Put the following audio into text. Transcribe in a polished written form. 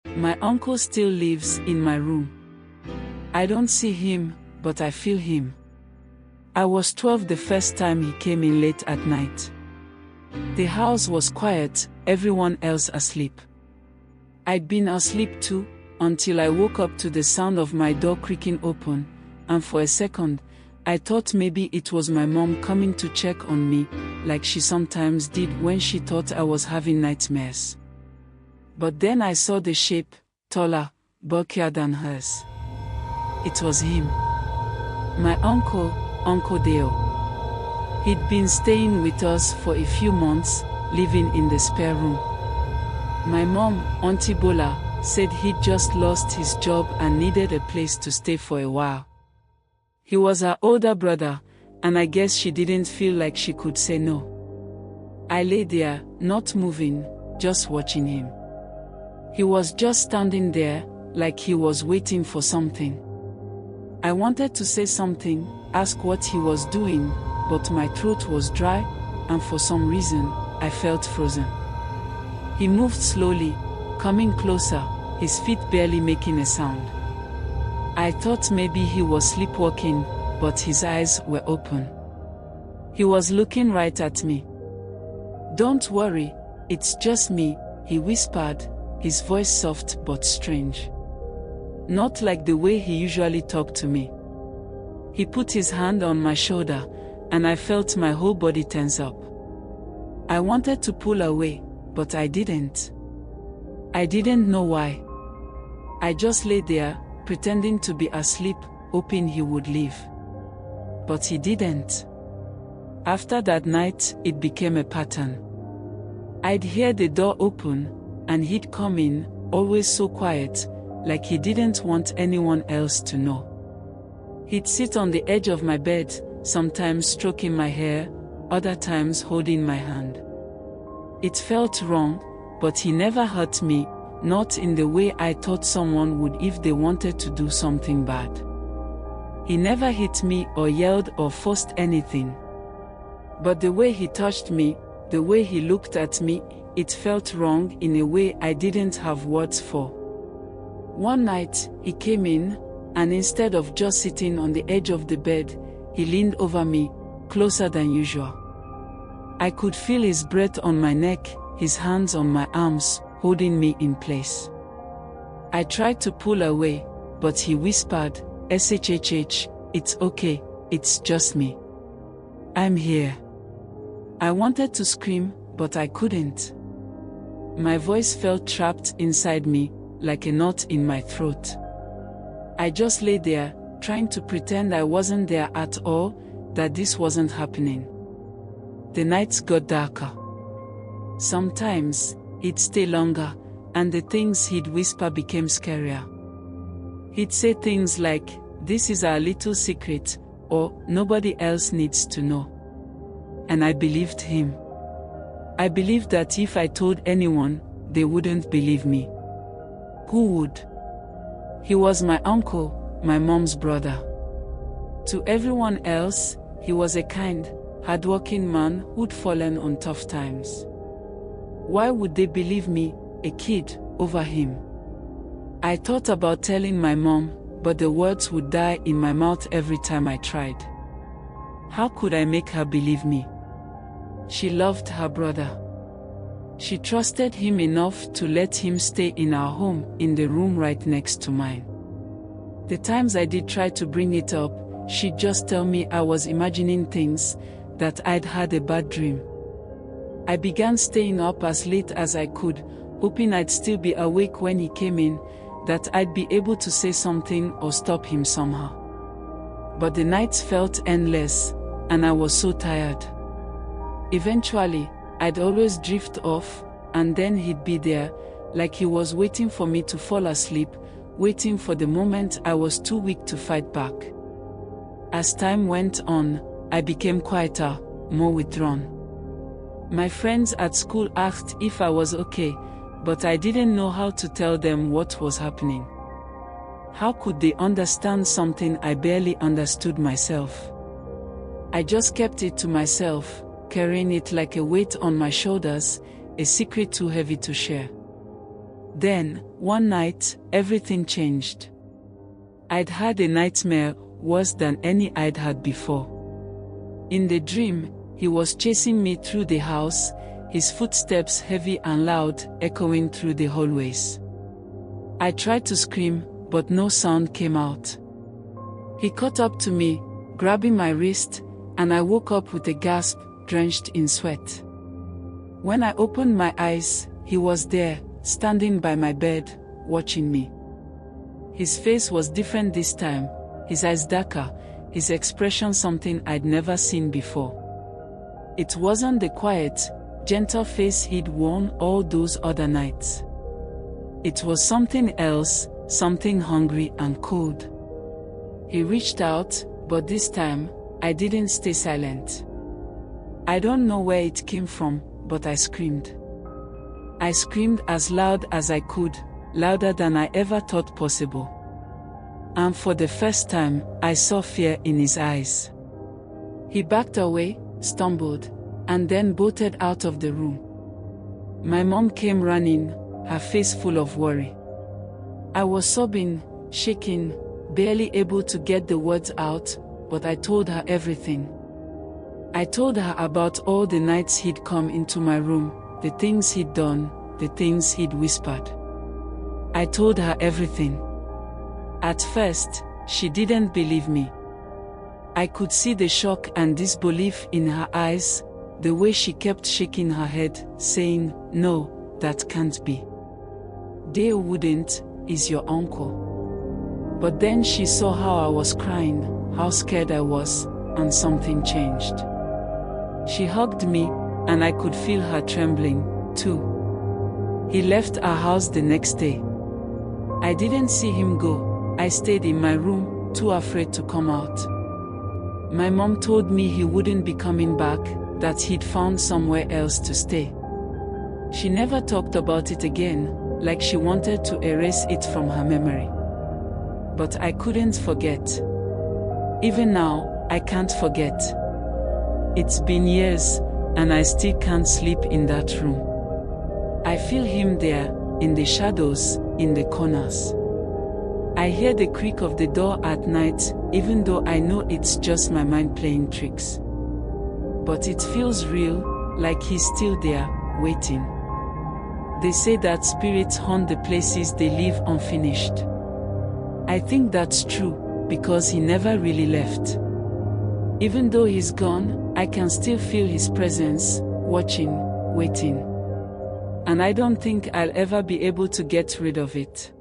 My uncle still lives in my room. I don't see him, but I feel him. I was 12 the first time he came in late at night. The house was quiet, everyone else asleep. I'd been asleep too, until I woke up to the sound of my door creaking open, and for a second, I thought maybe it was my mom coming to check on me, like she sometimes did when she thought I was having nightmares. But then I saw the shape, taller, bulkier than hers. It was him. My uncle, Uncle Dale. He'd been staying with us for a few months, living in the spare room. My mom, Auntie Bola, said he'd just lost his job and needed a place to stay for a while. He was her older brother, and I guess she didn't feel like she could say no. I lay there, not moving, just watching him. He was just standing there, like he was waiting for something. I wanted to say something, ask what he was doing, but my throat was dry, and for some reason, I felt frozen. He moved slowly, coming closer, his feet barely making a sound. I thought maybe he was sleepwalking, but his eyes were open. He was looking right at me. "Don't worry, it's just me," he whispered, his voice soft but strange. Not like the way he usually talked to me. He put his hand on my shoulder, and I felt my whole body tense up. I wanted to pull away, but I didn't. I didn't know why. I just lay there, pretending to be asleep, hoping he would leave. But he didn't. After that night, it became a pattern. I'd hear the door open, and he'd come in, always so quiet, like he didn't want anyone else to know. He'd sit on the edge of my bed, sometimes stroking my hair, other times holding my hand. It felt wrong, but he never hurt me, not in the way I thought someone would if they wanted to do something bad. He never hit me or yelled or forced anything. But the way he touched me, the way he looked at me, it felt wrong in a way I didn't have words for. One night, he came in, and instead of just sitting on the edge of the bed, he leaned over me, closer than usual. I could feel his breath on my neck, his hands on my arms, holding me in place. I tried to pull away, but he whispered, "SHHH, it's okay, it's just me. I'm here." I wanted to scream, but I couldn't. My voice felt trapped inside me, like a knot in my throat. I just lay there, trying to pretend I wasn't there at all, that this wasn't happening. The nights got darker. Sometimes, he'd stay longer, and the things he'd whisper became scarier. He'd say things like, "This is our little secret," or "Nobody else needs to know." And I believed him. I believed that if I told anyone, they wouldn't believe me. Who would? He was my uncle, my mom's brother. To everyone else, he was a kind, hardworking man who'd fallen on tough times. Why would they believe me, a kid, over him? I thought about telling my mom, but the words would die in my mouth every time I tried. How could I make her believe me? She loved her brother. She trusted him enough to let him stay in our home, in the room right next to mine. The times I did try to bring it up, she'd just tell me I was imagining things, that I'd had a bad dream. I began staying up as late as I could, hoping I'd still be awake when he came in, that I'd be able to say something or stop him somehow. But the nights felt endless, and I was so tired. Eventually, I'd always drift off, and then he'd be there, like he was waiting for me to fall asleep, waiting for the moment I was too weak to fight back. As time went on, I became quieter, more withdrawn. My friends at school asked if I was okay, but I didn't know how to tell them what was happening. How could they understand something I barely understood myself? I just kept it to myself, carrying it like a weight on my shoulders, a secret too heavy to share. Then, one night, everything changed. I'd had a nightmare worse than any I'd had before. In the dream, he was chasing me through the house, his footsteps heavy and loud, echoing through the hallways. I tried to scream, but no sound came out. He caught up to me, grabbing my wrist, and I woke up with a gasp, drenched in sweat. When I opened my eyes, he was there, standing by my bed, watching me. His face was different this time, his eyes darker, his expression something I'd never seen before. It wasn't the quiet, gentle face he'd worn all those other nights. It was something else, something hungry and cold. He reached out, but this time, I didn't stay silent. I don't know where it came from, but I screamed. I screamed as loud as I could, louder than I ever thought possible. And for the first time, I saw fear in his eyes. He backed away, stumbled, and then bolted out of the room. My mom came running, her face full of worry. I was sobbing, shaking, barely able to get the words out, but I told her everything. I told her about all the nights he'd come into my room, the things he'd done, the things he'd whispered. I told her everything. At first, she didn't believe me. I could see the shock and disbelief in her eyes, the way she kept shaking her head, saying, "No, that can't be. They wouldn't, is your uncle." But then she saw how I was crying, how scared I was, and something changed. She hugged me, and I could feel her trembling, too. He left our house the next day. I didn't see him go. I stayed in my room, too afraid to come out. My mom told me he wouldn't be coming back, that he'd found somewhere else to stay. She never talked about it again, like she wanted to erase it from her memory. But I couldn't forget. Even now, I can't forget. It's been years, and I still can't sleep in that room. I feel him there, in the shadows, in the corners. I hear the creak of the door at night, even though I know it's just my mind playing tricks. But it feels real, like he's still there, waiting. They say that spirits haunt the places they leave unfinished. I think that's true, because he never really left. Even though he's gone, I can still feel his presence, watching, waiting. And I don't think I'll ever be able to get rid of it.